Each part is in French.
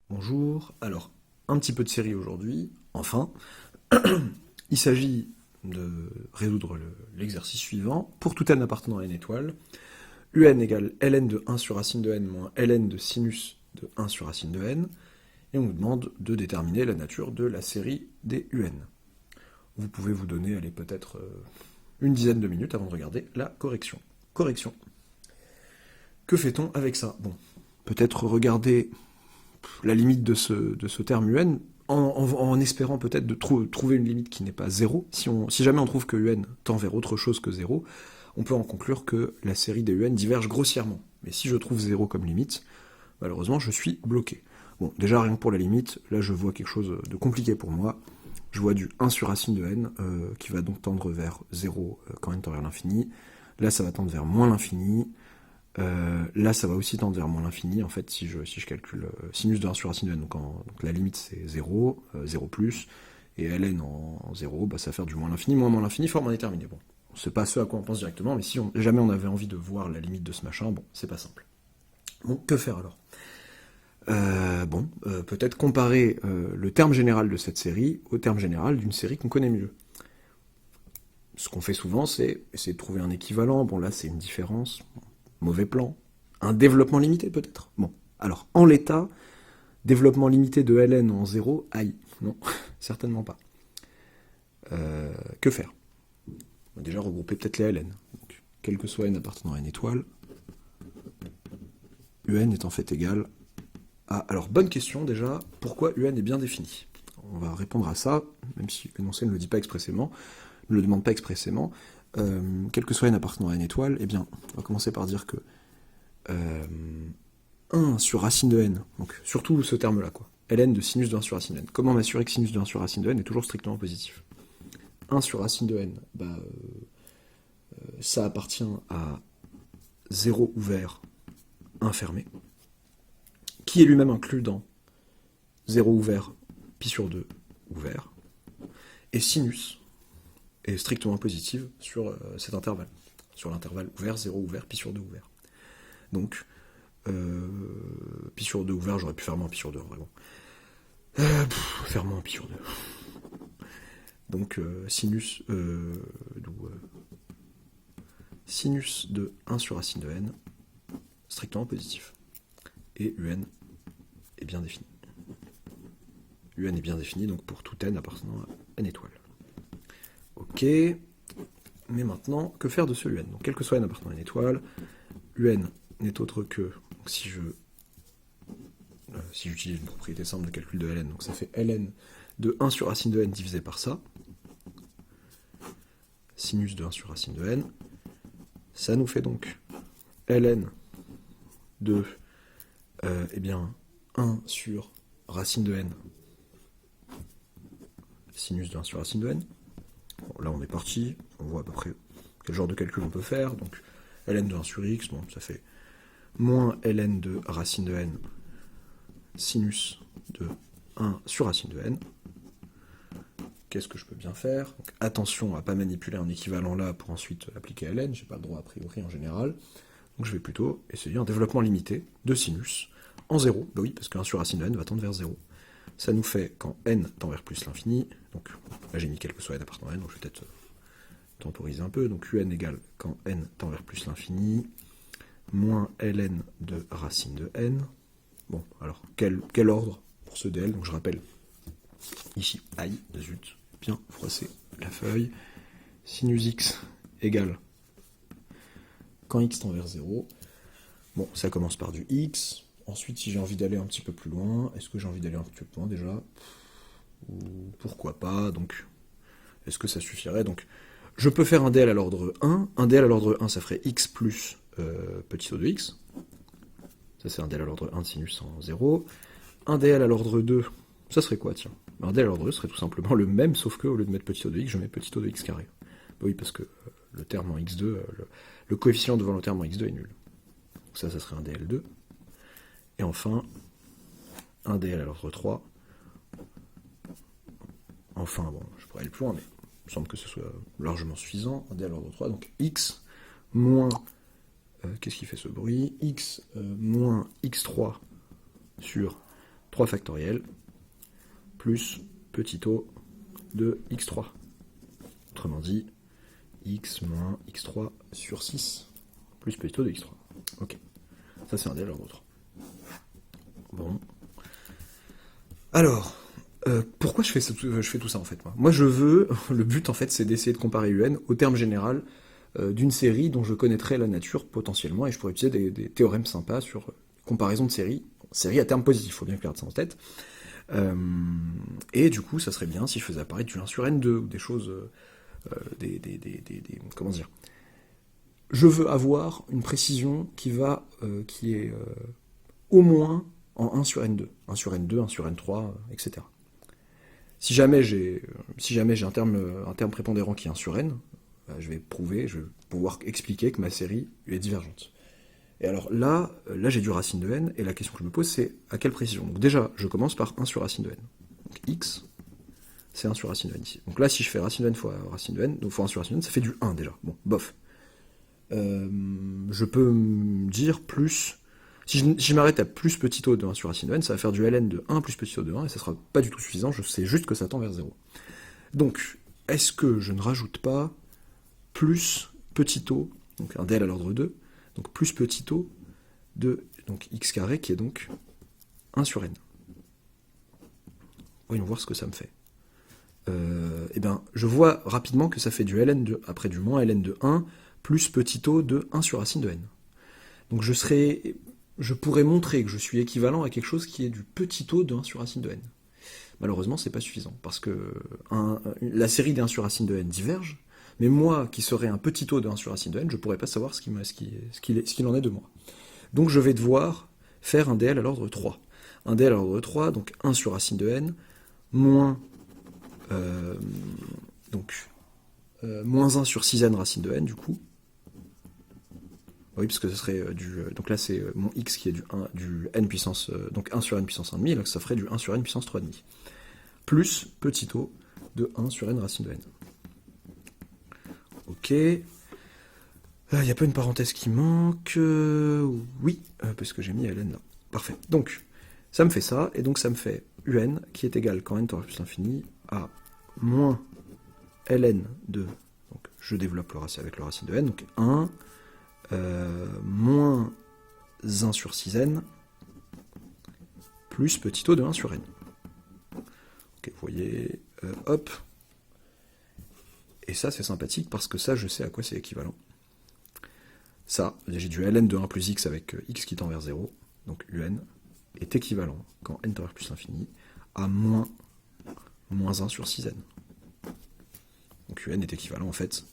Bonjour, alors un petit peu de série aujourd'hui, enfin. Il s'agit de résoudre l'exercice suivant. Pour tout n appartenant à n étoile, un égale ln de 1 sur racine de n moins ln de sinus de 1 sur racine de n, et on vous demande de déterminer la nature de la série des un. Vous pouvez vous donner, allez, peut-être une dizaine de minutes avant de regarder la correction. Correction. Que fait-on avec ça? Bon, peut-être regarder la limite de ce terme un en espérant peut-être de trouver une limite qui n'est pas 0. Si jamais on trouve que un tend vers autre chose que 0, on peut en conclure que la série des un diverge grossièrement. Mais si je trouve 0 comme limite, malheureusement je suis bloqué. Bon, déjà rien que pour la limite, là je vois quelque chose de compliqué pour moi. Je vois du 1 sur racine de n, qui va donc tendre vers 0 quand n tend vers l'infini. Là ça va tendre vers moins l'infini. Là, ça va aussi tendre vers moins l'infini, en fait, si je calcule sinus de 1 sur racine de n. Donc la limite, c'est 0, 0 plus, et ln en 0, bah, ça va faire du moins l'infini, moins l'infini, forme indéterminée. Bon, c'est pas ce à quoi on pense directement, mais si jamais on avait envie de voir la limite de ce machin, bon, c'est pas simple. Bon, que faire alors? Peut-être comparer le terme général de cette série au terme général d'une série qu'on connaît mieux. Ce qu'on fait souvent, c'est essayer de trouver un équivalent. Bon, là, c'est une différence. Mauvais plan. Un développement limité, peut-être. Bon, alors, en l'état, développement limité de ln en 0, aïe, non, certainement pas. Que faire? On va déjà regrouper peut-être les ln. Donc, quel que soit n appartenant à n étoile, un est en fait égal à... Alors, bonne question déjà, pourquoi un est bien défini? On va répondre à ça, même si l'énoncé ne le dit pas expressément, ne le demande pas expressément. Quel que soit n appartenant à n étoile, eh bien, on va commencer par dire que 1 sur racine de n, donc surtout ce terme-là, quoi. ln de sinus de 1 sur racine de n. Comment m'assurer que sinus de 1 sur racine de n est toujours strictement positif? 1 sur racine de n, ça appartient à 0 ouvert, 1 fermé, qui est lui-même inclus dans 0 ouvert, pi sur 2 ouvert, et sinus est strictement positive sur cet intervalle, sur l'intervalle ouvert, 0 ouvert, pi sur 2 ouvert. Donc, pi sur 2 ouvert, j'aurais pu faire moins pi sur 2, vraiment. Faire moins pi sur 2. Donc, sinus de 1 sur racine de n, strictement positif. Et un est bien défini. Un est bien défini, donc pour tout n appartenant à n étoile. Ok, mais maintenant, que faire de ce un? Donc, quel que soit n appartenant à n étoile, un n'est autre que, donc si j'utilise une propriété simple de calcul de ln, donc ça fait ln de 1 sur racine de n divisé par ça, sinus de 1 sur racine de n, ça nous fait donc ln de 1 sur racine de n, sinus de 1 sur racine de n. Bon, là on est parti, on voit à peu près quel genre de calcul on peut faire, donc ln de 1 sur x, bon, ça fait moins ln de racine de n, sinus de 1 sur racine de n. Qu'est-ce que je peux bien faire? Donc, attention à ne pas manipuler un équivalent là pour ensuite l'appliquer à ln, j'ai pas le droit a priori en général. Donc je vais plutôt essayer un développement limité de sinus en 0. Bah oui, parce que 1 sur racine de n va tendre vers 0. Ça nous fait quand n tend vers plus l'infini, donc là j'ai mis quel que soit n appartenant à n, donc je vais peut-être temporiser un peu, donc un égale quand n tend vers plus l'infini, moins ln de racine de n. Bon, alors, quel ordre pour ce dl? Donc je rappelle, ici, aïe, zut, bien froisser la feuille. Sinus x égale quand x tend vers 0. Bon, ça commence par du x. Ensuite, si j'ai envie d'aller un petit peu plus loin, est-ce que j'ai envie d'aller un petit peu plus loin déjà? Ou pourquoi pas? Donc, est-ce que ça suffirait? Donc, je peux faire un dl à l'ordre 1. Un dl à l'ordre 1, ça ferait x plus petit o de x. Ça, c'est un dl à l'ordre 1 de sinus en 0. Un dl à l'ordre 2, ça serait quoi, tiens? Un dl à l'ordre 2 serait tout simplement le même, sauf que au lieu de mettre petit o de x, je mets petit o de x carré. Bah oui, parce que le terme en x2, le coefficient devant le terme en x2 est nul. Donc ça serait un dl2. Et enfin, un dl à l'ordre 3. Enfin, bon, je pourrais aller plus loin, mais il me semble que ce soit largement suffisant. Un dl à l'ordre 3, donc x moins... qu'est-ce qui fait ce bruit? X moins x3 sur 3 factoriel plus petit O de x3. Autrement dit, x moins x3 sur 6 plus petit O de x3. Ok. Ça, c'est un DL à l'ordre 3. Bon. Alors, pourquoi je fais tout ça, en fait, moi Moi, le but, en fait, c'est d'essayer de comparer UN au terme général d'une série dont je connaîtrais la nature potentiellement, et je pourrais utiliser des théorèmes sympas sur comparaison de séries à terme positif, il faut bien garder ça en tête. Et du coup, ça serait bien si je faisais apparaître du 1 sur n2, ou des choses... comment dire, je veux avoir une précision qui est au moins en 1 sur n2, 1 sur n2, 1 sur n3, etc. Si jamais j'ai un terme prépondérant qui est 1 sur n, je vais pouvoir expliquer que ma série est divergente. Et alors là j'ai du racine de n, et la question que je me pose, c'est à quelle précision. Donc déjà, je commence par 1 sur racine de n. Donc x, c'est 1 sur racine de n ici. Donc là, si je fais racine de n fois racine de n, donc fois 1 sur racine de n, ça fait du 1 déjà. Bon, bof. Je peux me dire plus... Si je m'arrête à plus petit O de 1 sur racine de n, ça va faire du ln de 1 plus petit O de 1, et ça sera pas du tout suffisant, je sais juste que ça tend vers 0. Donc, est-ce que je ne rajoute pas plus petit O, donc un dl à l'ordre 2, donc plus petit O de donc x carré, qui est donc 1 sur n. Voyons voir ce que ça me fait. Eh bien, je vois rapidement que ça fait du ln de, après du moins ln de 1, plus petit O de 1 sur racine de n. Donc je pourrais montrer que je suis équivalent à quelque chose qui est du petit O de 1 sur racine de n. Malheureusement, c'est pas suffisant, parce que la série des 1 sur racine de n diverge, mais moi, qui serais un petit O de 1 sur racine de n, je pourrais pas savoir ce qu'il en est de moi. Donc je vais devoir faire un DL à l'ordre 3. Un DL à l'ordre 3, donc 1 sur racine de n, moins moins 1 sur 6n racine de n, du coup. Oui, parce que ce serait donc là, c'est mon x qui est du n puissance... donc 1 sur n puissance 1,5, donc ça ferait du 1 sur n puissance 3,5. Plus petit o de 1 sur n racine de n. Ok. Il n'y a pas une parenthèse qui manque. Oui, parce que j'ai mis ln là. Parfait. Donc, ça me fait ça, et donc ça me fait un qui est égal, quand n tend vers plus l'infini, à moins ln de... Donc, je développe avec le racine de n, donc 1... moins 1 sur 6n plus petit o de 1 sur n. Ok, vous voyez, hop. Et ça, c'est sympathique parce que ça, je sais à quoi c'est équivalent. Ça, j'ai du ln de 1 plus x avec x qui tend vers 0, donc un est équivalent, quand n tend vers plus l'infini, à moins 1 sur 6n. Donc un est équivalent, en fait,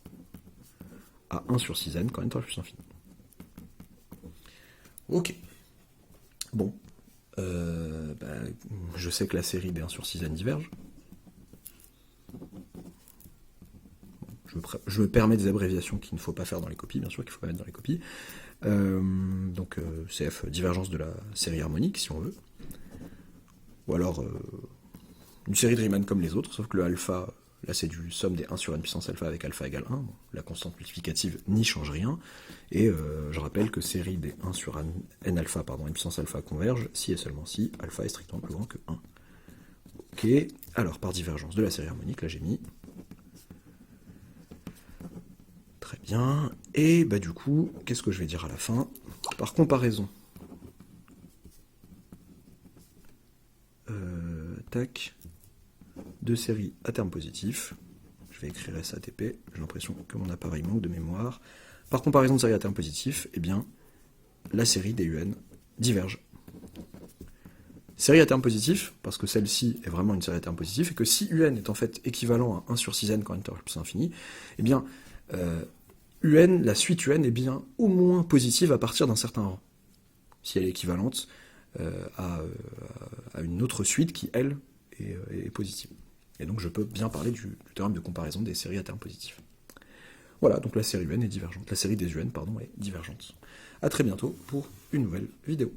à 1 sur 6n quand n tend vers plus l'infini. Ok. Bon. Je sais que la série des 1 sur 6n diverge. Je me permets des abréviations qu'il ne faut pas faire dans les copies, bien sûr qu'il ne faut pas mettre dans les copies. Donc CF, divergence de la série harmonique, si on veut. Ou alors une série de Riemann comme les autres, sauf que le alpha, là c'est du somme des 1 sur n puissance alpha avec alpha égale 1. Bon, la constante multiplicative n'y change rien. Et je rappelle que série des 1 sur n alpha, n puissance alpha converge si et seulement si alpha est strictement plus grand que 1. Ok, alors par divergence de la série harmonique, là j'ai mis... Très bien, et bah du coup, qu'est-ce que je vais dire à la fin? Par comparaison, tac, deux séries à terme positif, je vais écrire SATP, j'ai l'impression que mon appareil manque de mémoire. Par comparaison de séries à terme positif, eh bien, la série des UN diverge. Série à terme positif, parce que celle-ci est vraiment une série à terme positif, et que si UN est en fait équivalent à 1 sur 6n quand n tend vers plus l'infini, eh bien, la suite UN est bien au moins positive à partir d'un certain rang, si elle est équivalente à une autre suite qui, elle, est positive. Et donc je peux bien parler du théorème de comparaison des séries à terme positif. Voilà, donc la série UN est divergente. La série des UN, pardon, est divergente. A très bientôt pour une nouvelle vidéo.